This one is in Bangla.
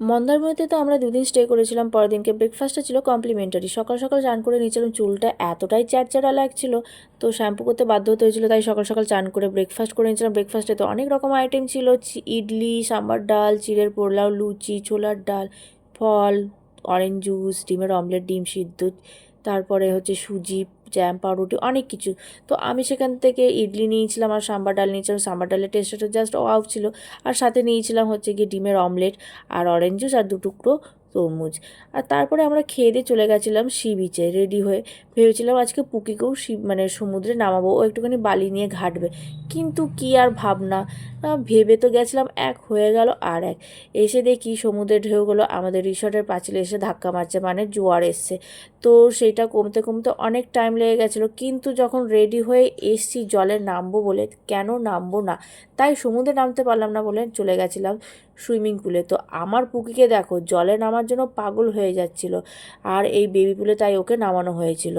মন্দারমণিতে তো আমরা দুদিন স্টে করেছিলাম। পরের দিনকে ব্রেকফাস্টটা ছিল কমপ্লিমেন্টারি। সকাল সকাল চান করে নিয়েছিলাম, চুলটা এতটাই চ্যাড়চ্যাড়া লাগছিল, তো শ্যাম্পু করতে বাধ্য হতে হয়েছিল, তাই সকাল সকাল চান করে ব্রেকফাস্ট করে নিয়েছিলাম। ব্রেকফাস্টে তো অনেক রকম আইটেম ছিল, ইডলি, সাম্বার ডাল, চিড়ের পোলাও, লুচি, ছোলার ডাল, ফল, অরেঞ্জ জুস, ডিমের অমলেট, ডিম সিদ্ধ, তারপরে হচ্ছে সুজি, জ্যাম, পাউরুটি, অনেক কিছু। তো আমি সেখান থেকে ইডলি নিয়েছিলাম আর সাম্বার ডাল নিয়েছিলাম। সাম্বার ডালের টেস্টটা জাস্ট ওয়াও ছিল। আর সাথে নিয়েছিলাম হচ্ছে গিয়ে ডিমের অমলেট আর অরেঞ্জ জুস আর 2 টুকরো তরমুজ। আর তারপরে আমরা খেয়ে দিয়ে চলে গেছিলাম সি বিচে রেডি হয়ে। ভেবেছিলাম আজকে পুকিকেও মানে সমুদ্রে নামাবো, ও একটুখানি বালি নিয়ে ঘাটবে। কিন্তু কি আর ভাবনা, ভেবে তো গেছিলাম এক, হয়ে গেল আর এক। এসে দেখি সমুদ্রের ঢেউগুলো আমাদের রিসর্টের পাঁচিলে এসে ধাক্কা মারছে, মানে জোয়ার এসছে। তো সেইটা কমতে কমতে অনেক টাইম লেগে গেছিলো, কিন্তু যখন রেডি হয়ে এসছি জলে নামবো বলে, কেন নামবো না, তাই সমুদ্রে নামতে পারলাম না বলে চলে গেছিলাম সুইমিং পুলে। তো আমার পুকিকে দেখো জলে নামার জন্য পাগল হয়ে যাচ্ছিল, আর এই বেবি পুলে তাই ওকে নামানো হয়েছিল।